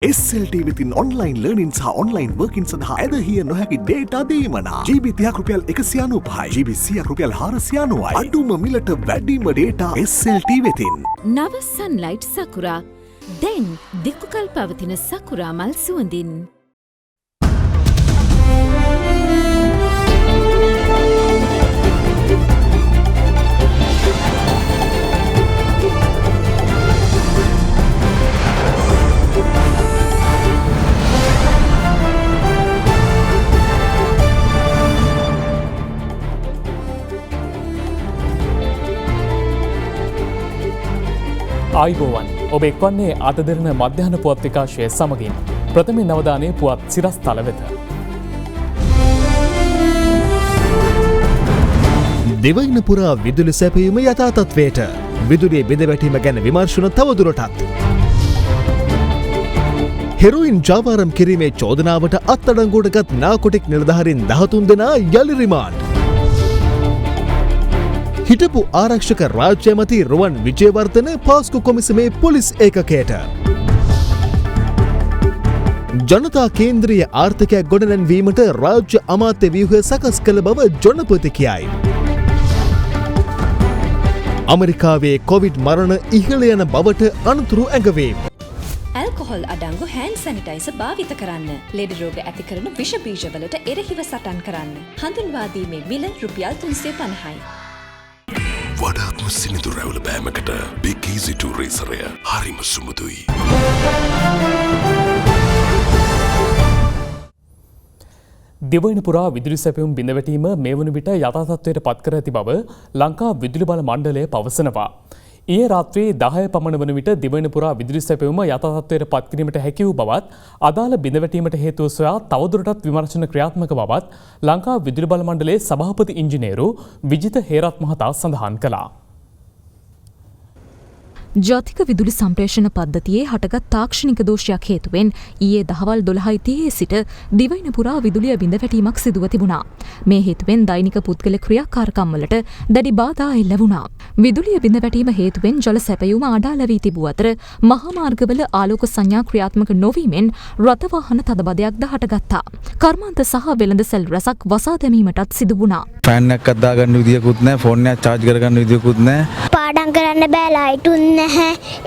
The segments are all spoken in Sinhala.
SLT within online learning සහ online working සඳහා ඇදහිය නොහැකි data දීමනා GB 30ක් රුපියල් 195 GB 100ක් රුපියල් 490යි අඩුම මිලට වැඩිම data SLT වෙතින් නව sunlight sakura දැන් දික්කල් පවතින sakura මල් සුවඳින් ආයිබෝවන් ඔබ එක්වන්නේ අද දෙරන මධ්‍යහන පුවත් විකාශය සමගින් ප්‍රථම නවධානය පුවත් සිරස් තල වෙත. දෙවයින පුරා විදුලි සැපයීම යථා තත්ත්වයට විදුලිය බිඳවැටීම ගැන විමර්ශන තවදුරටත්. හෙරොයින් ජාවාරම් කිරීමේ චෝදනාවට අත්අඩංගුවටගත් නාකොටික් නිලධාරීන් 13 දෙනා යලි රිමාන්ඩ්. හිටපු ආරක්ෂක රාජ්‍ය ඇමති රුවන් විජේවර්ධන පාස්කු කොමිසමේ පොලිස් ඒකකයට. ජනතා කේන්ද්‍රීය ආර්ථිකයක් ගොඩනැන්වීමට රාජ්‍ය අමාත්‍ය ව්‍යුහය සකස් කළ බව ජනපති කියයි. අමරිකාවේ කොවිඩ් මරණ ඉහළ යන බවට අනතුරු ඇඟවීම. ඇල්කොහොල් අඩංගු හෑන්ඩ් සැනිටයිසර් භාවිත කරන්න. ලෙඩ රෝග ඇති කරන විෂ බීජවලට එරෙහිව සටන් කරන්න. හඳුන්වා දීමේ මිල රුපියල් 350යි. වඩාත්ම සිනිඳු රැවුල බෑමකට Big Easy 2 රේසරය හරිම සුමුදුයි. දිවයින පුරා විදුලි සැපයුම් බිඳවැටීම මේ වන විට යථා තත්ත්වයට පත් කර ඇති බව ලංකා විදුලි බල මණ්ඩලය පවසනවා. ඊයේ රාත්‍රී 10 පමණ වන විට දිවයින පුරා විදුලි සැපයුම යථා තත්ත්වයට පත් කිරීමට හැකි වූ බවත් අදාළ බිඳවැටීමට හේතුව සොයා තවදුරටත් විමර්ශන ක්‍රියාත්මක බවත් ලංකා විදුලි බල මණ්ඩලයේ සභාපති ඉංජිනේරු විජිත හේරත් මහතා සඳහන් කළා. ජාතික විදුලි සම්ප්‍රේෂණ පද්ධතියේ හටගත් තාක්ෂණික දෝෂයක් හේතුවෙන් ඊයේ දහවල් 12:30 සිට දිවයින පුරා විදුලිය බිඳවැටීමක් සිදුව තිබුණා. මේ හේතුවෙන් දෛනික පුද්ගල ක්‍රියාකාරකම් වලට දැඩි බාධා එල්ල වුණා. විදුලිය බිඳවැටීම හේතුවෙන් ජල සැපයුම අඩාල වී තිබූ අතර මහා මාර්ගවල ආලෝක සංඥා ක්‍රියාත්මක නොවීමෙන් රථ වාහන තදබදයක්ද හටගත්තා. කර්මාන්ත සහ වෙළඳ සැල් රැසක් වසා දැමීමටත් සිදු වුණා. ෆෑන් එකක් අදා ගන්න විදියකුත් නැහැ, ෆෝන් එකක් charge කරගන්න විදියකුත් නැහැ. පාඩම් කරන්න බෑ, ලයිටුත් නැහැ.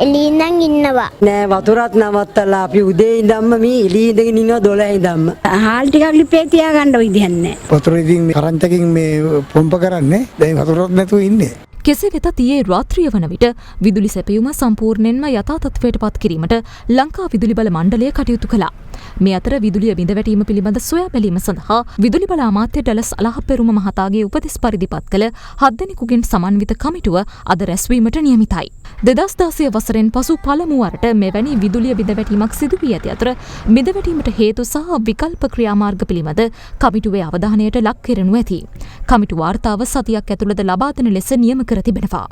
එළියෙන් නම් ඉන්නවා. නෑ වතුරත් නවත්තලා අපි උදේ ඉඳන්ම මේ එළිය ඉඳගෙන ඉන්නවා 12 ඉඳන්ම. හාල් ටිකක් ලිපේ තියාගන්න විදියක් නැහැ. වතුර ඉතින් මේ කරන්ටකින් මේ පොම්ප කරන්නේ. දැන් වතුරත් නැතුව ඉන්නේ. කෙසේ වෙතත් ඊයේ රාත්‍රිය වන විට විදුලි සැපයුම සම්පූර්ණයෙන්ම යථා තත්ත්වයට පත් කිරීමට ලංකා විදුලි බල මණ්ඩලය කටයුතු කළා. මේ අතර විදුලිය බිඳවැටීම පිළිබඳ සොයා බැලීම සඳහා විදුලි බල අමාත්‍ය ඩලස් අලහප්පෙරුම මහතාගේ උපදෙස් පරිදි පත් කළ 7 දෙනෙකුගෙන් සමන්විත කමිටුව අද රැස්වීමට නියමිතයි. 2016 වසරෙන් පසු පළමු වරට මෙවැනි විදුලිය බිඳවැටීමක් සිදු වී ඇති අතර බිඳවැටීමට හේතු සහ විකල්ප ක්‍රියාමාර්ග පිළිබඳ කමිටුවේ අවධානයට ලක් කෙරෙනු ඇති. කමිටු වාර්තාව සතියක් ඇතුළත ලබා දෙන ලෙස නියම කර තිබෙනවා.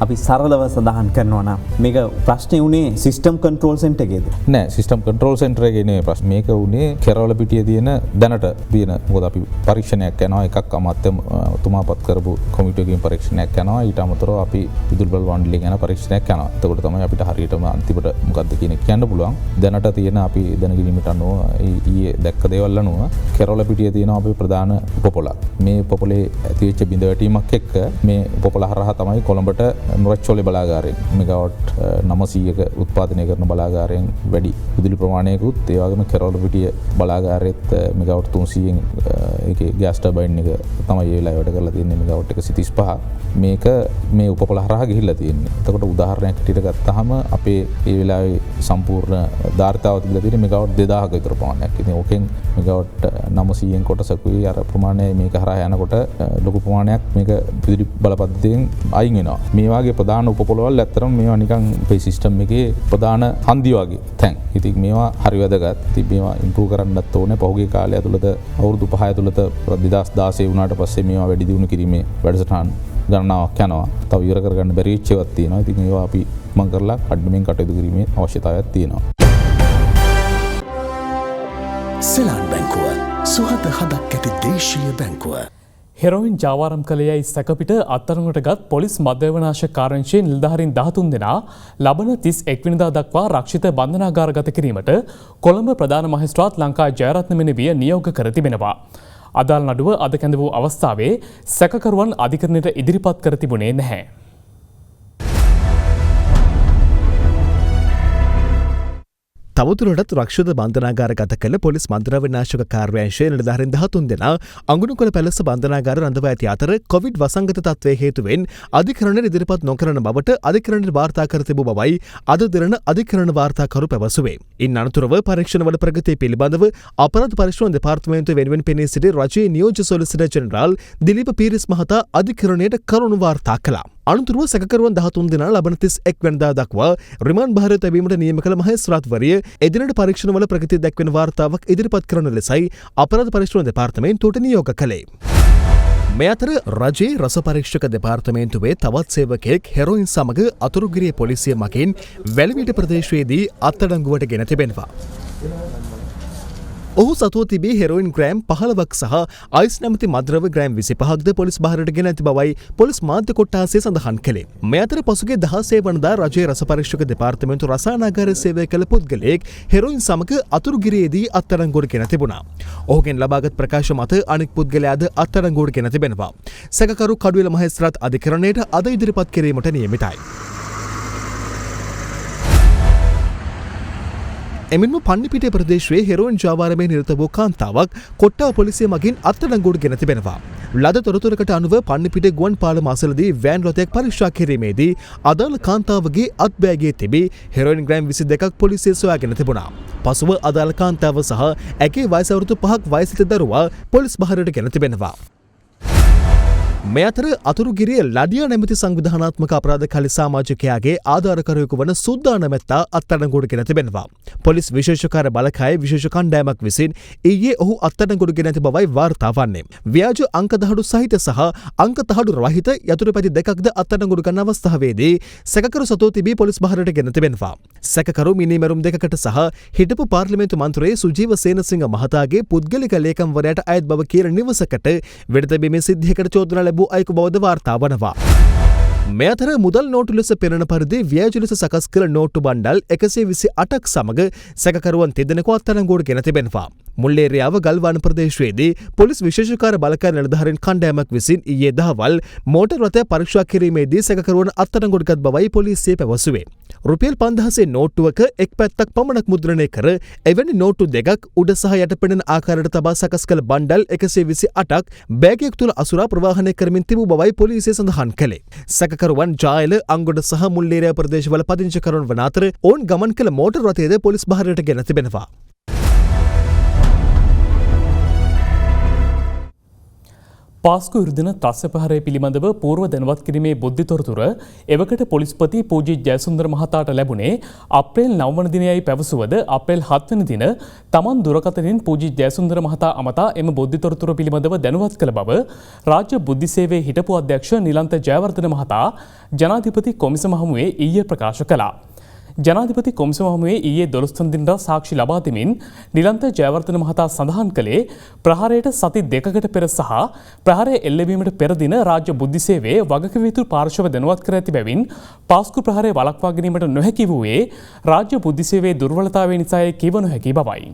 අපි සරලව සඳහන් කරනවා නම් මේක ප්‍රශ්නේ උනේ සිස්ටම් කන්ට්‍රෝල් සෙන්ටර් එකේද? නෑ, සිස්ටම් කන්ට්‍රෝල් සෙන්ටර් එකේ නෙවෙයි ප්‍රශ්නේ. මේක උනේ කෙරවල පිටියේ තියෙන දැනට තියෙන මොකද අපි පරීක්ෂණයක් යනවා, එකක් අමාත්‍යතුමාපත් කරපු කොමිටුවකින් පරීක්ෂණයක් යනවා, ඊට අමතරව අපි විදුලි බල මණ්ඩලයෙන් යන පරීක්ෂණයක් යනවා. එතකොට තමයි අපිට හරියටම අන්තිමට මොකද්ද කියන එක කියන්න පුළුවන්. දැනට තියෙන අපි දැනගැනීමට අනුව ඊයේ දැක්ක දේවල් අනුව කෙරවල පිටියේ තියෙන අපේ ප්‍රධාන උපපොළක්. මේ උපපොළේ ඇතිවෙච්ච බිඳවැටීමක් එක්ක මේ උපපොළ හරහා තමයි කොළඹට නොරච්චෝලේ බලාගාරයෙන් මෙගාවට් 900ක උත්පාදනය කරන බලාගාරයෙන් වැඩි විදුලි ප්‍රමාණයකුත් ඒ වගේම කෙරවල පිටිය බලාගාරයේත් මෙගාවට් 300න් ඒකේ ගෑස් ටර්බයින් එක තමයි ඒ වෙලාවේ වැඩ කරලා තියෙන්නේ මෙගාවට් 135. මේක මේ උපපොළ හරහා ගිහිල්ලා තියෙන්නේ. එතකොට උදාහරණයක් හිටියට ගත්තාම අපේ ඒ වෙලාවේ සම්පූර්ණ ධාරිතාව තිබිලා තියෙන්නේ මෙගාවට් 2000ක විතර ප්‍රමාණයක්. ඉතින් ඕකෙන් මෙගාවට් 900න් කොටසකුයි අර ප්‍රමාණය මේක හරහා යනකොට ලොකු ප්‍රමාණයක් මේක විදුලි බල පද්ධතියෙන් අයින් වෙනවා. මේ වගේ ප්‍රධාන උපපොළවල් ඇත්තටම මේවා නිකන් අපේ සිස්ටම් එකේ ප්‍රධාන හන්දි වගේ තැන්. ඉතින් මේවා හරි වැදගත්. ඉතින් මේවා ඉම්ප්‍රූව් කරන්නත් ඕනේ. පහුගිය කාලය ඇතුළත අවුරුදු 5 ඇතුළත 2016 වුණාට පස්සේ මේවා වැඩි දියුණු කිරීමේ වැඩසටහන් ගණනාවක් යනවා. තව ඉවර කරගන්න බැරි වෙච්ච ඒවාත් තියෙනවා. ඉතින් ඒවා අපි මම කරලා කඩමින් කටයුතු කිරීමේ අවශ්‍යතාවයක් තියෙනවා. සෙලාන් බැංකුව සුහද හදක් ඇති දේශීය බැංකුව. හෙරොයින් ජාවාරම් කළයයි සැකපිට අත්තරඟට ගත් පොලිස් මධ්‍යවනාශක කාර්යාංශයේ නිලධාරීන් 13 දෙනා ලබන 31 වෙනිදා දක්වා රක්ෂිත බන්ධනාගාරගත කිරීමට කොළඹ ප්‍රධාන මහේස්ත්‍රාත් ලංකා ජයරත්න මෙනවිය නියෝග කර තිබෙනවා. අදාළ නඩුව අද කැඳ වූ අවස්ථාවේ සැකකරුවන් අධිකරණයට ඉදිරිපත් කර තිබුණේ නැහැ. තවදුරටත් රක්ෂිත බන්ධනාගාරගත කළ පොලිස් මන්ත්‍රාවිනාශක කාර්යාංශයේ නිලධාරීන් 13 දෙනා අඟුණුකොළ පැලස බන්ධනාගාර රඳවා ඇති අතර කොවිඩ් වසංගත තත්ත්වයේ හේතුවෙන් අධිකරණයට ඉදිරිපත් නොකරන බවට අධිකරණයට වාර්තා කර තිබූ බවයි අද දින අධිකරණ වාර්තාකරු පැවසුවේ. ඉන් අනතුරුව පරීක්ෂණවල ප්‍රගතිය පිළිබඳව අපරාධ පරීක්ෂණ දෙපාර්තමේන්තුව වෙනුවෙන් පෙනී සිටි රජයේ නියෝජ්‍ය සොලිසිටර් ජෙනරාල් දිලීප පීරිස් මහතා අධිකරණයට කරුණු වාර්තා කළා. අනතුරුව සැකකරුවන් 13 දෙනා ලබන 31 වෙනිදා දක්වා රිමාන්ඩ් භාරය තැබීමට නියම කළ මහේස්ත්‍රාත්වරිය එදිනට පරීක්ෂණවල ප්‍රගතිය දැක්වෙන වාර්තාවක් ඉදිරිපත් කරන ලෙසයි අපරාධ පරීක්ෂණ දෙපාර්තමේන්තුවට නියෝග කළේ. මේ අතර රජයේ රස පරීක්ෂක දෙපාර්තමේන්තුවේ තවත් සේවකයෙක් හෙරොයින් සමග අතුරුගිරිය පොලිසිය මගින් වැලිමිට ප්‍රදේශයේදී අත්අඩංගුවට ගෙන තිබෙනවා. ඔහු සතුව තිබී හෙරොයින් ග්‍රෑම් 15ක් සහ අයිස් නැමති මද්‍රව්‍ය ග්‍රෑම් 25ක්ද පොලිස් බහරට ගෙන ඇති බවයි පොලිස් මාධ්‍ය කොට්ටාසය සඳහන් කළේ. මේ අතර පසුගිය 16 වනදා රජයේ රස පරීක්ෂක දෙපාර්තමේන්තු රසායනාගාරයේ සේවය කළ පුද්ගලයෙක් හෙරොයින් සමග අතුරුගිරියේදී අත්අඩංගුවට ගෙන තිබුණා. ඔහුගෙන් ලබාගත් ප්‍රකාශ මත අනෙක් පුද්ගලයාද අත්අඩංගුවට ගෙන තිබෙනවා. සැකකරු කඩුවෙල මහේස්ත්‍රාත් අධිකරණයට අද ඉදිරිපත් කිරීමට නියමිතයි. එමෙන්ම පන්නිපිටිය ප්‍රදේශයේ හෙරොයින් ජාවාරමේ නිරත වූ කාන්තාවක් කොට්ටාව පොලිසිය මගින් අත්අඩංගුවට ගෙන තිබෙනවා. ලද තොරතුරකට අනුව පන්නිපිටිය ගුවන් පාලම අසලදී වෑන් රථයක් පරීක්ෂා කිරීමේදී අදාළ කාන්තාවගේ අත්බෑගයේ තිබී හෙරොයින් ග්‍රෑම් 22ක් පොලිසිය සොයාගෙන තිබුණා. පසුව අදාළ කාන්තාව සහ ඇගේ වයස අවුරුදු 5ක් වයසට දරුවා පොලිස් බහරට ගෙන තිබෙනවා. මේ අතර අතුරුගිරිය ලඩියා නැමැති සංවිධානාත්මක අපරාධ කළි සමාජිකයාගේ ආධාරකරුවෙකු වන සුද්දා නැමැත්තා අත්අඩංගුවට ගෙන තිබෙනවා. පොලිස් විශේෂකාර බලකායේ විශේෂ කණ්ඩායමක් විසින් ඊයේ ඔහු අත්අඩංගුවට ගෙන ඇති බවයි වාර්තා වන්නේ. ව්‍යාජ අංක දහඩු සහිත සහ අංක දහඩු රහිත යතුරුපැති දෙකක්ද අත්අඩංගුවට ගන්න අවස්ථාවේදී සැකකරු සතුව තිබී පොලිස් බහරට ගෙන තිබෙනවා. සැකකරු මිනිමැරුම් දෙකකට සහ හිටපු පාර්ලිමේන්තු මන්ත්‍රී සුජීව සේනසිංහ මහතාගේ පුද්ගලික ලේකම්වරයාට අයත් බව කියන නිවසකට වෙඩතැබීමේ සිද්ධියකට චෝදනා ලැබූ අයෙකු බවද වාර්තා වනවා. මේ අතර මුදල් නෝටු ලෙස පෙනෙන පරිදි ව්‍යාජ ලෙස සකස් කළ නෝට්ටු බණ්ඩල් 128ක් සමග සැකකරුවන් 3 දෙනෙකු අත්අඩංගුවට ගෙන තිබෙනවා. මුල්ලේරියාව ගල්වාන ප්‍රදේශයේදී පොලිස් විශේෂකාර බලකාය නිලධාරීන් කණ්ඩායමක් විසින් ඊයේ දහවල් මෝටර් රථය පරීක්ෂා කිරීමේදී සැකකරුවන් අත්අඩංගුවට ගත් බවයි පොලිසිය පැවසුවේ. රුපියල් 5000 නෝට්ටුවක එක් පැත්තක් පමණක් මුද්‍රණය කර එවැනි නෝට්ටු දෙකක් උඩ සහ යට පෙනෙන ආකාරයට තබා සකස් කළ බණ්ඩල් 128ක් බෑගයක් තුළ අසුරා ප්‍රවාහනය කරමින් තිබූ බවයි පොලිසිය සඳහන් කළේ. සැකකරුවන් ජායල අංගොඩ සහ මුල්ලේරියා ප්‍රදේශවල පදිංචිකරුවන් වන අතර ඔවුන් ගමන් කළ මෝටර් රථයද පොලිස් බහරයට ගෙන තිබෙනවා. පාස්කු ඉරුදින ත්‍රස්ස ප්‍රහාරය පිළිබඳව පූර්ව දැනුවත් කිරීමේ බුද්ධි තොරතුර එවකට පොලිස්පති පූජි ජයසුන්දර මහතාට ලැබුණේ අප්‍රේල් 9 වන දිනයයි පැවසුවද අප්‍රේල් 7 වන දින තමන් දුරකථනයෙන් පූජි ජයසුන්දර මහතා අමතා එම බුද්ධි තොරතුර පිළිබඳව දැනුවත් කළ බව රාජ්‍ය බුද්ධි සේවයේ හිටපු අධ්‍යක්ෂ නිලන්ත ජයවර්ධන මහතා ජනාධිපති කොමිසම හමුවේ ඊයේ ප්‍රකාශ කළා. ජනාධිපති කොමිසම හමුවේ ඊයේ 12 වන දිනට සාක්ෂි ලබා දෙමින් නිලන්ත ජයවර්ධන මහතා සඳහන් කළේ ප්‍රහාරයට සති 2කට පෙර සහ ප්‍රහාරය එල්ලවීමට පෙර දින රාජ්‍ය බුද්ධි සේවයේ වගකීම් යුතු පාර්ශව දැනුවත් කර ඇති බැවින් පාස්කු ප්‍රහාරය වළක්වා ගැනීමට නොහැකි වූයේ රාජ්‍ය බුද්ධි සේවයේ දුර්වලතාවය නිසායි කිව නොහැකි බවයි.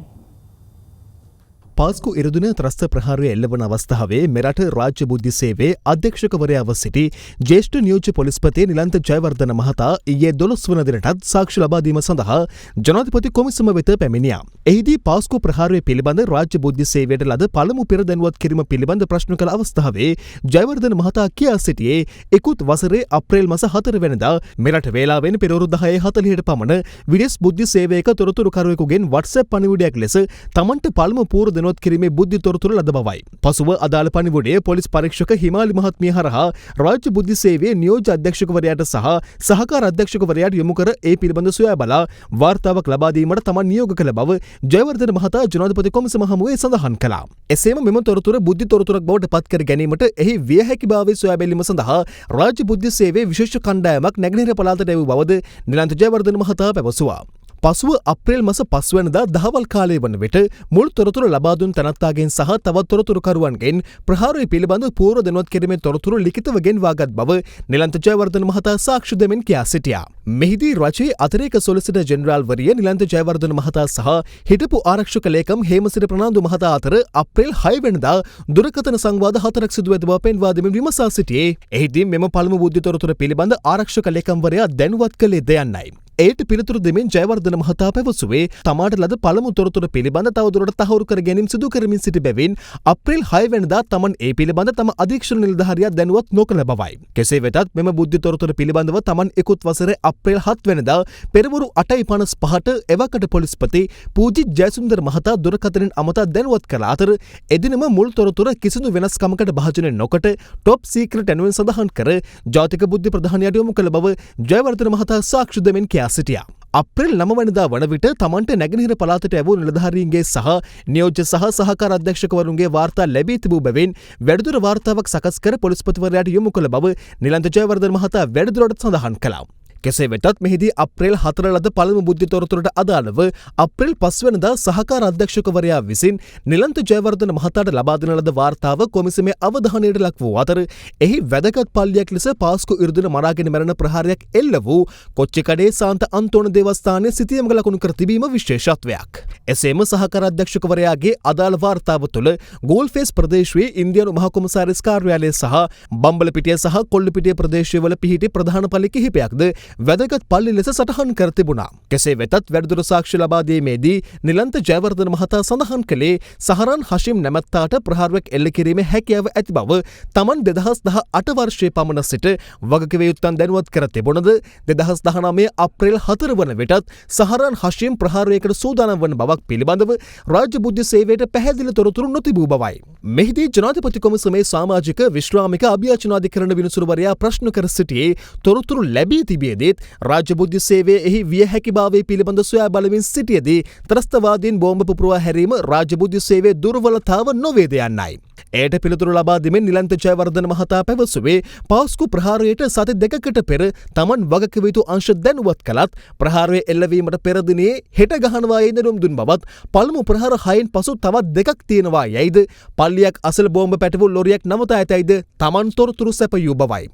පාස්කු ඉරදුන ත්‍රස්ත ප්‍රහාරය එල්ලවන අවස්ථාවේ මෙරට රාජ්‍ය බුද්ධි සේවයේ අධ්‍යක්ෂකවරයාව සිටි ජ්‍යෙෂ්ඨ නියෝජ්‍ය පොලිස්පති නිලන්ත ජයවර්ධන මහතා ඊයේ 12 වන දිනටත් සාක්ෂි ලබා දීම සඳහා ජනාධිපති කොමිසම වෙත පැමිණියා. එහිදී පාස්කු ප්‍රහාරය පිළිබඳ රාජ්‍ය බුද්ධි සේවයට ලද පළමු පෙර දැනුවත් කිරීම පිළිබඳ ප්‍රශ්න කළ අවස්ථාවේ ජයවර්ධන මහතා කියා සිටියේ ඉකුත් වසරේ අප්‍රේල් මාස 4 වෙනිදා මෙරට වේලාවෙන් පෙරවරු 10:40ට පමණ විදේශ බුද්ධි සේවයක තොරතුරුකරුවෙකුගෙන් WhatsApp පණිවිඩයක් ලෙස තමන්ට පළමු පූර්ව දැනුවත් කිරීමේ බුද්ධි තොරතුරු ලද බවයි. පසුව අදාළ පණිවිඩය පොලිස් පරීක්ෂක හිමාලි මහත්මිය හරහා රාජ්‍ය බුද්ධි සේවයේ නියෝජ්‍ය අධ්‍යක්ෂකවරයාට සහ සහකාර අධ්‍යක්ෂකවරයාට යොමු කර ඒ පිළිබඳ සොයා බලා වාර්තාවක් ලබා දීමට තමන් නියෝග කළ බව ජයවර්ධන මහතා ජනාධිපති කොමිසම හමුවේ සඳහන් කළා. එසේම මෙම තොරතුර බුද්ධි තොරතුරක් බවට පත් කර ගැනීමට එහි විය හැකි භාවය සොයා බැලීම සඳහා රාජ්‍ය බුද්ධි සේවයේ විශේෂ කණ්ඩායමක් නැගෙනහිර පළාතට එවූ බවද නිලන්ත ජයවර්ධන මහතා පැවසුවා. පසුව අප්‍රේල් මස 5 වෙනිදා දහවල් කාලයේ වන විට මුල් තොරතුරු ලබා දුන් තනත්තාගෙන් සහ තවත් තොරතුරුකරුවන්ගෙන් ප්‍රහාරය පිළිබඳ පූර්ව දැනුවත් කිරීමේ තොරතුරු ලිඛිතව ගෙන්වාගත් බව නිලන්ත ජයවර්ධන මහතා සාක්ෂි දෙමින් කියා සිටියා. මෙහිදී රජයේ අතිරේක සොලිසිටර් ජෙනරාල්වරිය නිලන්ත ජයවර්ධන මහතා සහ හිටපු ආරක්ෂක ලේකම් හේමසිරි ප්‍රනාන්දු මහතා අතර අප්‍රේල් 6 වෙනිදා දුරකථන සංවාද 4ක් සිදු ඇති බව පෙන්වා දෙමින් විමසා සිටියේ. එහිදී මෙම පළමු බුද්ධි තොරතුර පිළිබඳ ආරක්ෂක ලේකම්වරයා දැනුවත් කළේ දෙයන්නයි. එයට පිළිතුරු දෙමින් ජයවර්ධන මහතා පැවසුවේ තමාට ලද පළමු තොරතුර පිළිබඳ තවදුරටත් තහවුරු කර ගැනීම සිදු කරමින් සිටි බැවින් අප්‍රේල් 6 වෙනිදා තමන් ඒ පිළිබඳ තම අධීක්ෂණ නිලධාරියා දැනුවත් නොකළ බවයි. කෙසේ වෙතත් මෙම බුද්ධි තොරතුර පිළිබඳව තමන් ඉකුත් වසරේ අප්‍රේල් 7 වෙනිදා පෙරවරු 8:55ට එවකට පොලිස්පති පූජිත් ජයසුන්දර මහතා දුරකථනෙන් අමතා දැනුවත් කළ අතර එදිනම මුල් තොරතුර කිසිදු වෙනස්කමකට භාජනය නොකොට টොප් සීක්‍රට් ඇනුවෙන් සඳහන් කර ජාතික බුද්ධි ප්‍රධානියට යොමු කළ බව ජයවර්ධන මහතා සාක්ෂි දෙමින් කියා සිටියා. අප්‍රේල් 9 වෙනිදා වන විට තමන්ට නැගෙනහිර පළාතට ඇවූ නිලධාරීන්ගේ සහ නියෝජ්‍ය සහ සහකාර අධ්‍යක්ෂකවරුන්ගේ වාර්තා ලැබී තිබූ බැවින් වැඩිදුර වාර්තාවක් සකස් කර පොලිස්පතිවරයාට යොමු කළ බව නිලන්ත ජයවර්ධන මහතා වැඩිදුරටත් සඳහන් කළා. කෙසේ වෙතත් මෙහිදී අප්‍රේල් 4 ලද පළමු බුද්ධි තොරතුරට අදාළව අප්‍රේල් 5 වෙනිදා සහකාර අධ්‍යක්ෂකවරයා විසින් නිලන්ත ජයවර්ධන මහතාට ලබා දෙන ලද වාර්තාව කොමිසමේ අවධානයට ලක් වූ අතර එහි වැදගත් පල්ලියක් ලෙස පාස්කු ඉර්ධන මරාගෙන මැරෙන ප්‍රහාරයක් එල්ල වූ කොච්චිකඩේ සාන්ත අන්තෝන දේවස්ථානයේ සිටියමක ලකුණු කර තිබීම විශේෂත්වයක්. එසේම සහකාර අධ්‍යක්ෂකවරයාගේ අදාළ වාර්තාව තුළ ගෝල්ෆේස් ප්‍රදේශයේ ඉන්දියානු මහ කොමසාරිස් කාර්යාලය සහ බම්බලපිටිය සහ කොල්ලපිටිය ප්‍රදේශවල පිහිටි ප්‍රධාන පල්ලි කිහිපයක්ද වැදගත් පල්ලි ලෙස සටහන් කර තිබුණා. කෙසේ වෙතත් වැඩිදුර සාක්ෂි ලබා දීමේදී නිලන්ත ජයවර්ධන මහතා සඳහන් කළේ සහරන් හෂිම් නැමැත්තාට ප්‍රහාරයක් එල්ල කිරීමේ හැකියාව ඇති බව තමන් 2018 වර්ෂයේ පමණ සිට වගකිව යුත්තන් දැනුවත් කර තිබුණද 2019 අප්‍රේල් 4 වන විටත් සහරන් හෂිම් ප්‍රහාරයකට සූදානම් වන බවක් පිළිබඳව රාජ්‍ය බුද්ධි සේවයට පැහැදිලි තොරතුරු නොතිබූ බවයි. මෙහිදී ජනාධිපති කොමිසමේ සමාජික විශ්‍රාමික අභියාචනාධිකරණ විනිසුරුවරයා ප්‍රශ්න කර සිටියේ තොරතුරු ලැබී තිබියදීත් රාජ්‍ය බුද්ධි සේවයේ එහි විය හැකිභාවය පිළිබඳ සොයා බලමින් සිටියදී ත්‍රස්තවාදීන් බෝම්බ පුපුරවා හැරීම රාජ්‍ය බුද්ධි සේවයේ දුර්වලතාව නොවේද යන්නයි. එයට පිළිතුරු ලබා දෙමින් නිලන්ත ජයවර්ධන මහතා පැවසුවේ පාස්කු ප්‍රහාරයට සති 2කට පෙර තමන් වගකිව යුතු අංශ දැනුවත් කළත් ප්‍රහාරය එල්ලවීමට පෙර දිනේ හෙට ගහනවා යයි දැනුම් දුන් බවත් පළමු ප්‍රහාර 6න් පසු තවත් 2ක් තියෙනවා යයිද පල්ලියක් අසල බෝම්බ පැටවූ ලොරියක් නවතා ඇතැයිද තමන් තොරතුරු සැපයූ බවයි.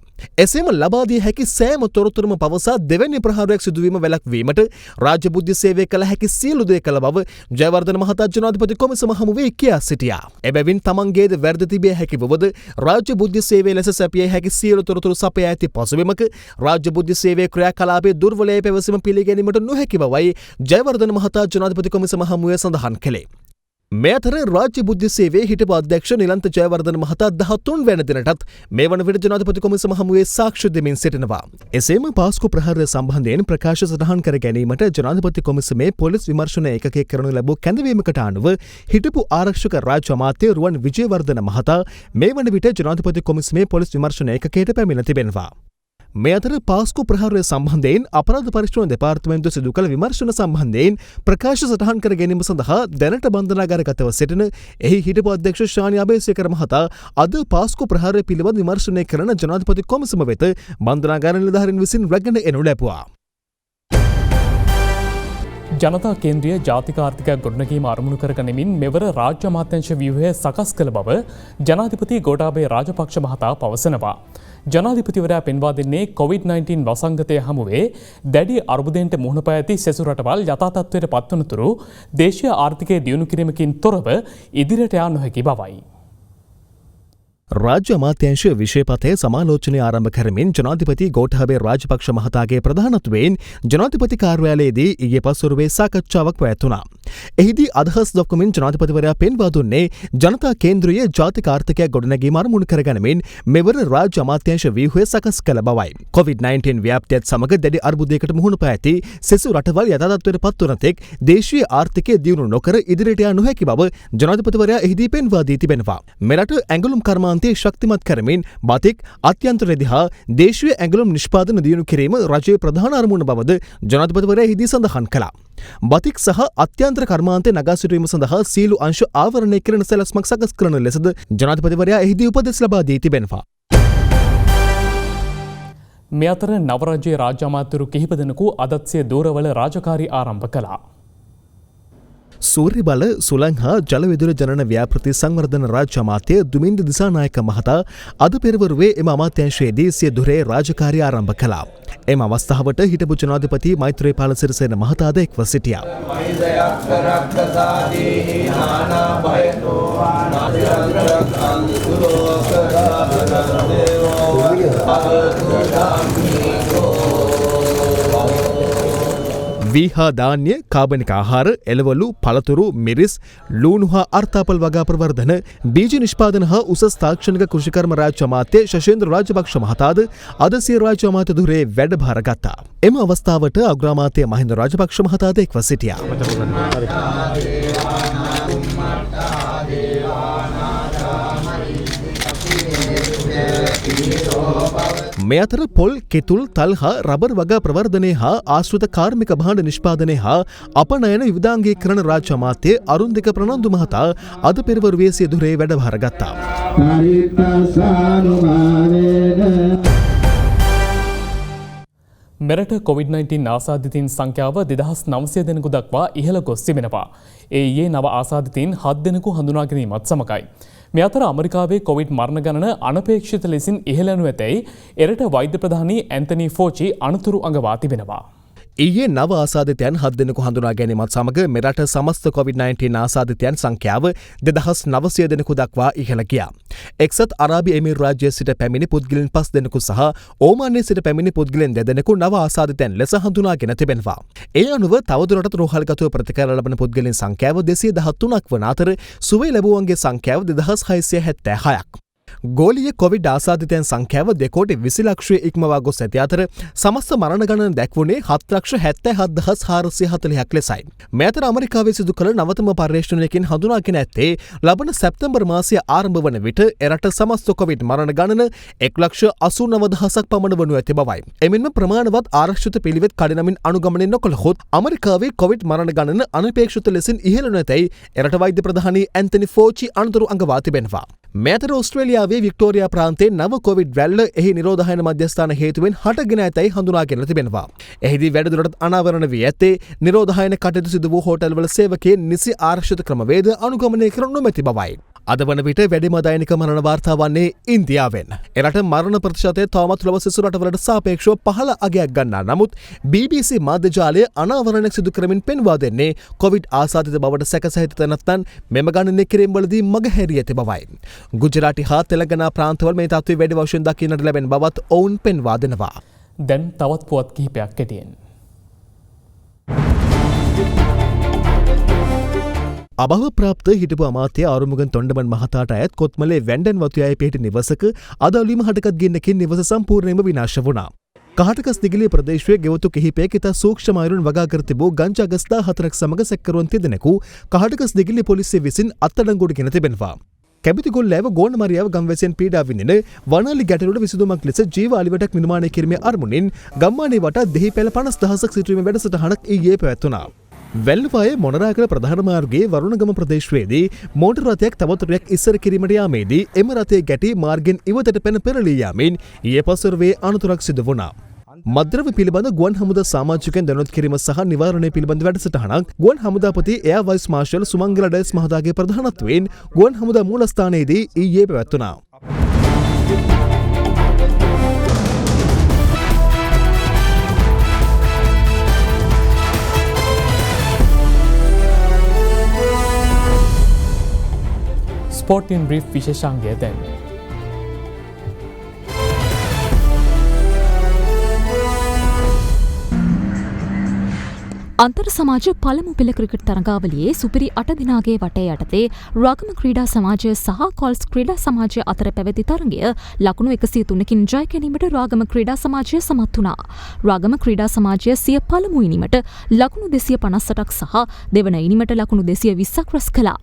එසේම ලබා දිය හැකි සෑම තොරතුරුම පවසා දෙවැනි ප්‍රහාරයක් සිදුවීම වැළැක්වීමට රාජ්‍ය බුද්ධි සේවය කළ හැකි සියලු දේ කළ බව ජයවර්ධන මහතා ජනාධිපති කොමිසම හමුවේ කියා සිටියා. එබැවින් තමන්ගේද වැරදි තිබිය හැකි බවද රාජ්‍ය බුද්ධි සේවය ලෙස සැපිය හැකි සියලු තොරතුරු සපයා ඇති පසුබිමක රාජ්‍ය බුද්ධි සේවයේ ක්‍රියාකලාපයේ දුර්වලයේ පැවසීම පිළිගැනීමට නොහැකි බවයි ජයවර්ධන මහතා ජනාධිපති කොමිසම හමුවේ සඳහන් කළේ. මේ අතර රාජ්‍ය බුද්ධි සේවයේ හිටපු අධ්‍යක්ෂ නිලන්ත ජයවර්ධන මහතා 13 වෙනි දිනටත් මේ වන විට ජනාධිපති කොමිසම හමුවේ සාක්ෂි දෙමින් සිටිනවා. එසේම පාස්කු ප්‍රහාරය සම්බන්ධයෙන් ප්‍රකාශ සටහන් කර ගැනීමට ජනාධිපති කොමිසමේ පොලිස් විමර්ශන ඒකකයේ කරනු ලැබූ කැඳවීමකට අනුව හිටපු ආරක්ෂක රාජ්‍ය අමාත්‍ය රුවන් විජේවර්ධන මහතා මේ වන විට ජනාධිපති කොමිසමේ පොලිස් විමර්ශන ඒකකයට පැමිණ තිබෙනවා. මේ අතර පාස්කු ප්‍රහාරය සම්බන්ධයෙන් අපරාධ පරීක්ෂණ දෙපාර්තමේන්තුව සිදු කළ විමර්ශන සම්බන්ධයෙන් ප්‍රකාශ සටහන් කර ගැනීම සඳහා දැනට බන්ධනාගාරගතව සිටින එහි හිටපු අධ්‍යක්ෂ ශානි අබේසේකර මහතා අද පාස්කු ප්‍රහාරය පිළිබඳ විමර්ශනය කරන ජනාධිපති කොමිසම වෙත බන්ධනාගාර නිලධාරීන් විසින් රැගෙන එනු ලැබුවා. ජනතා කේන්ද්‍රීය ජාතික ආර්ථිකයක් ගොඩනැගීම අරමුණු කරගනිමින් මෙවර රාජ්‍ය අමාත්‍යාංශ ව්‍යුහය සකස් කළ බව ජනාධිපති ගෝඨාභය රාජපක්ෂ මහතා පවසනවා. ජනාධිපතිවරයා පෙන්වා දෙන්නේ COVID-19 වසංගතය හමුවේ දැඩි අර්බුදයන්ට මුහුණ පා ඇති සෙසු රටවල් යථා තත්ත්වයට පත්වනතුරු දේශීය ආර්ථිකය දියුණු කිරීමකින් තොරව ඉදිරියට යා නොහැකි බවයි. රාජ්‍ය අමාත්‍යංශ විශේෂපතේ සමාලෝචනය ආරම්භ කරමින් ජනාධිපති ගෝඨාභය රාජපක්ෂ මහතාගේ ප්‍රධානත්වයෙන් ජනාධිපති කාර්යාලයේදී ඊයේ පස්වරුවේ සාකච්ඡාවක් පැවැත්වුණා. එහිදී අදහස් දක්වමින් ජනාධිපතිවරයා පෙන්වා දුන්නේ ජනතා කේන්ද්‍රීය ජාතික ආර්ථිකයක් ගොඩනැගීම අරමුණු කරගනිමින් මෙවර රාජ්‍ය අමාත්‍යංශ ව්‍යුහය සකස් කළ බවයි. COVID-19 ව්‍යාප්තියත් සමග දැඩි අර්බුදයකට මුහුණ පා ඇති සෙසු රටවල් යථා තත්ත්වයට පත්වන තෙක් දේශීය ආර්ථිකය දියුණු නොකර ඉදිරියට යා නොහැකි බව ජනාධිපතිවරයා එහිදී පෙන්වා දී තිබෙනවා. මෙරට ඇඟලුම් කර්මාන්තයේ ශක්තිමත් කරමින් බතික් අත්‍යන්තර රෙදි හා දේශීය ඇඟලුම් නිෂ්පාදන දියුණු කිරීම රජයේ ප්‍රධාන අරමුණ බවද ජනාධිපතිවරයා එහිදී සඳහන් කළා. බතික් සහ අත්‍යන්තර කර්මාන්තය නගා සිටුවීම සඳහා සීලු අංශ ආවරණය කරන සැලැස්මක් සකස් කරන ලෙසද ජනාධිපතිවරයා එහිදී උපදෙස් ලබා දී තිබෙනවා. මේ අතර නවරජයේ රාජ්‍ය අමාත්‍යවරු කිහිප දෙනෙකු අදත් සිය දූරවල රාජකාරී ආරම්භ කළා. සූර්ය බල සුළං හා ජලවිදුල ජනන ව්‍යාපෘති සංවර්ධන රාජ්‍ය අමාත්‍ය දුමින්ද දිසානායක මහතා අද පෙරවරුවේ එම අමාත්‍යංශයේදී සිය දුරේ රාජකාරී ආරම්භ කළා. එම අවස්ථාවට හිටපු ජනාධිපති මෛත්‍රීපාල සිරිසේන මහතාද එක්ව සිටියා. වී හා ධාන්‍ය, කාබනික ආහාර, එළවලු, පළතුරු, මිරිස්, ලූණු හා අර්ථාපල් වගා ප්‍රවර්ධන, බීජ නිෂ්පාදන හා උසස් තාක්ෂණික කෘෂිකර්ම රාජ්‍ය අමාත්‍ය ශෂේන්ද්‍ර රාජපක්ෂ මහතාද අද සිය රාජ්‍ය අමාත්‍ය ධුරයේ වැඩභාර ගත්තා. එම අවස්ථාවට අග්‍රාමාත්‍ය මහින්ද රාජපක්ෂ මහතාද එක්ව සිටියා. මේ අතර පොල්, කෙතුල්, තල් හා රබර් වගා ප්‍රවර්ධනය හා ආශ්‍රිත කාර්මික භාණ්ඩ නිෂ්පාදනය හා අපනයන විවිධාංගීකරණ රාජ්‍ය අමාත්‍ය අරුන්දික ප්‍රනන්දු මහතා අද පෙරවරුවේ සිය ධුරයේ වැඩභාර ගත්තා. මෙරට COVID-19 ආසාදිතයින් සංඛ්‍යාව 2900 දෙනෙකු දක්වා ඉහළ ගොස් තිබෙනවා. ඒ ඊයේ නව ආසාදිතයින් 7 දෙනෙකු හඳුනා ගැනීමත් සමගයි. මේ අතර ඇමරිකාවේ කොවිඩ් මරණ ගණන අනපේක්ෂිත ලෙසින් ඉහළ යනු ඇතැයි එරට වෛද්‍ය ප්‍රධානී ඇන්තනි ෆෝචි අනතුරු අඟවා තිබෙනවා. ඊයේ නව ආසාදිතයන් 7 දෙනෙකු හඳුනා ගැනීමත් සමග මෙරට සමස්ත COVID-19 ආසාදිතයන් සංඛ්‍යාව 2900 දෙනෙකු දක්වා ඉහළ ගියා. එක්සත් අරාබි එමිර් රාජ්‍යයේ සිට පැමිණි පුද්ගලයන් 5 දෙනෙකු සහ ඕමානයේ සිට පැමිණි පුද්ගලයන් 2 දෙනෙකු නව ආසාදිතයන් ලෙස හඳුනාගෙන තිබෙනවා. ඒ අනුව තවදුරටත් රෝහල්ගතව ප්‍රතිකාර ලබන පුද්ගලයන් සංඛ්‍යාව 213ක් වන අතර සුවය ලැබුවන්ගේ සංඛ්‍යාව 2676ක්. ගෝලීය කොවිඩ් ආසාදිතයන් සංඛ්‍යාව 2,20,00,000 ඉක්මවා ගොස් ඇති අතර සමස්ත මරණ ගණන දැක්වුණේ 7,77,440ක් ලෙසයි. මේ අතර ඇමරිකාවේ සිදු කළ නවතම පර්යේෂණයකින් හඳුනාගෙන ඇත්තේ ලබන සැප්තැම්බර් මාසය ආරම්භ වන විට එරට සමස්ත කොවිඩ් මරණ ගණන 1,89,000ක් පමණ වනු ඇති බවයි. එමෙන්ම ප්‍රමාණවත් ආරක්ෂිත පිළිවෙත් කඩිනමින් අනුගමනය නොකළහොත් ඇමරිකාවේ කොවිඩ් මරණ ගණන අනපේක්ෂිත ලෙසින් ඉහළ නැතැයි එරට වෛද්‍ය ප්‍රධානී ඇන්තනි ෆෝචි අනතුරු අඟවා තිබෙනවා. මේ අතර ඕස්ට්‍රේලියාවේ වික්ටෝරියා ප්‍රාන්තයේ නව කොවිඩ් වැල්ල එහි නිරෝධායන මධ්‍යස්ථාන හේතුවෙන් හටගෙන ඇතැයි හඳුනාගෙන තිබෙනවා. එහිදී වැඩිදුරටත් අනාවරණ වී ඇත්තේ නිරෝධායන කටයුතු සිදු වූ හෝටල්වල සේවකයන් නිසි ආරක්ෂිත ක්‍රමවේද අනුගමනය කර නොමැති බවයි. අද වන විට වැඩිම දෛනික මරණ වාර්තා වන්නේ ඉන්දියාවෙන්. එරට මරණ ප්‍රතිශතය තවමත් ලොව සිසු රටවලට සාපේක්ෂව පහළ අගයක් ගන්නා නමුත් BBC මාධ්‍ය ජාලය අනාවරණයක් සිදු කරමින් පෙන්වා දෙන්නේ කොවිඩ් ආසාදිත බවට සැකසහිත තැනැත්තන් මෙම ගණනය කිරීම්වලදී මගහැරී ඇති බවයි. ගුජරාටි හා තෙලංගනා ප්‍රාන්තවල මේ තත්ත්වය වැඩි වශයෙන් දකින්නට ලැබෙන බවත් ඔවුන් පෙන්වා දෙනවා. දැන් තවත් පුවත් කිහිපයක් කෙටියෙන්. අභව ප්‍රාප්ත හිටපු අමාත්‍ය ආරුමුගන් තොණ්ඩමන් මහතාට අයත් කොත්මලේ වැන්ඩන් වතුයායේ පිහිටි නිවසක අද අලුයම හටගත් ගින්නකින් නිවස සම්පූර්ණයෙන්ම විනාශ වුණා. කහටකස් දිගිලේ ප්‍රදේශයේ ගෙවතු කිහිපයක ඉතා සූක්ෂම අයුරින් වගා කර තිබූ ගංජා ගස් 14ක් සමග සැකකරුවන් තිදෙනෙකු කහටකස් දිගිලේ පොලිසිය විසින් අත්අඩංගුවට ගෙන තිබෙනවා. කැබිතිගොල්ලෑව ගෝනමරියාව ගම්වැසියන් පීඩා විඳින වනාලි ගැටලුවට විසඳුමක් ලෙස ජීව අලිවටක් නිර්මාණය කිරීමේ අරමුණින් ගම්මානයේ වටා දෙහිපැල 50000ක් සිටුවීමේ වැඩසටහනක් ඊයේ පැවැත්වුණා. වැල්ලවායේ මොනරාගල ප්‍රධාන මාර්ගයේ වරුණගම ප්‍රදේශයේදී මෝටර් රථයක් තවත් රථයක් ඉස්සර කිරීමට යාමේදී එම රථයේ ගැටි මාර්ගෙන් ඉවතට පැන පෙරළී යාමෙන් ඊයේ පසුරවේ අනතුරක් සිදු වුණා. මද්‍රව්‍ය පිළිබඳ ගුවන් හමුදා සමාජිකයන් දැනුවත් කිරීම සහ නිවාරණය පිළිබඳ වැඩසටහනක් ගුවන් හමුදාපති එයා වයිස් මාර්ෂල් සුමංගල ඩයස් මහතාගේ ප්‍රධානත්වයෙන් ගුවන් හමුදා මූලස්ථානයේදී ඊයේ පැවැත්වුණා. ස්පෝර්ට් ඉන් බ්‍රීෆ් විශේෂාංගය දැන්. අන්තර් සමාජ පළමු පෙළ ක්‍රිකට් තරඟාවලියේ සුපිරි 8 දිනාගේ වටේ යටතේ රාගම ක්‍රීඩා සමාජය සහ කොල්ස් ක්‍රීඩා සමාජය අතර පැවති තරඟය ලකුණු 103කින් ජය ගැනීමට රාගම ක්‍රීඩා සමාජය සමත් වුණා. රාගම ක්‍රීඩා සමාජය සිය පළමු ඉනිමට ලකුණු 258ක් සහ දෙවන ඉනිමට ලකුණු 220ක් රැස් කළා.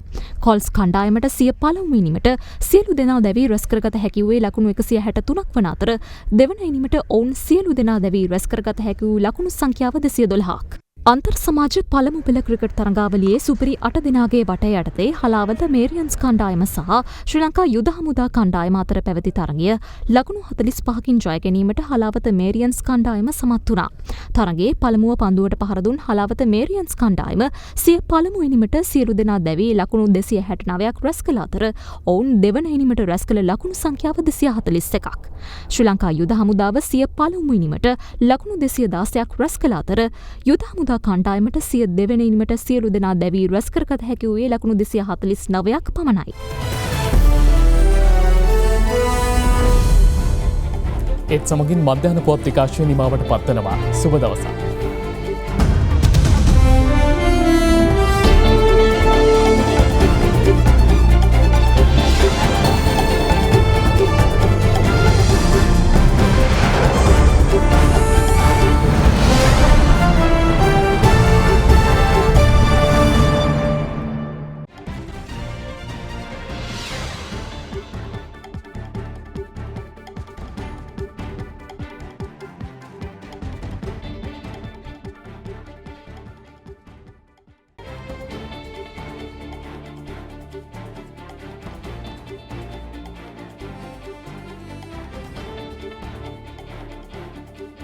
කොල්ස් කණ්ඩායමට සිය පළමු ඉනිමට සියලු දෙනා දැවී රැස් කරගත හැකි වූ ලකුණු 163ක් වන අතර දෙවන ඉනිමට ඔවුන් සියලු දෙනා දැවී රැස් කරගත හැකි වූ ලකුණු සංඛ්‍යාව 212ක්. අන්තර් සමාජ පළමු පෙළ ක්‍රිකට් තරඟාවලියේ සුපිරි 8 දෙනාගේ වටය යටතේ හලාවත මේරියන්ස් කණ්ඩායම සහ ශ්‍රී ලංකා යුද හමුදා කණ්ඩායම අතර පැවති තරගය ලකුණු 45කින් ජය ගැනීමට හලාවත මේරියන්ස් කණ්ඩායම සමත් වුණා. තරගයේ පළමුව පන්දුවට පහර දුන් හලාවත මේරියන්ස් කණ්ඩායම සිය පළමු ඉනිමට සියලු දෙනා දැවී ලකුණු 269ක් රැස් කළ අතර ඔවුන් දෙවන ඉනිමට රැස් කළ ලකුණු සංඛ්‍යාව 241ක්. ශ්‍රී ලංකා යුද හමුදාව සිය පළමු ඉනිමට ලකුණු 216ක් රැස් කළ අතර යුද හමුදා කණ්ඩායමට සිය දෙවන ඉනිමට සියලු දෙනා දැවී රැස් කරගත හැකි වූයේ ලකුණු 249ක් පමණයි. ඒත් සමගින් මධ්‍යහන පුවත් විකාශය නිමාවට පත්වනවා. සුබ දවසක්.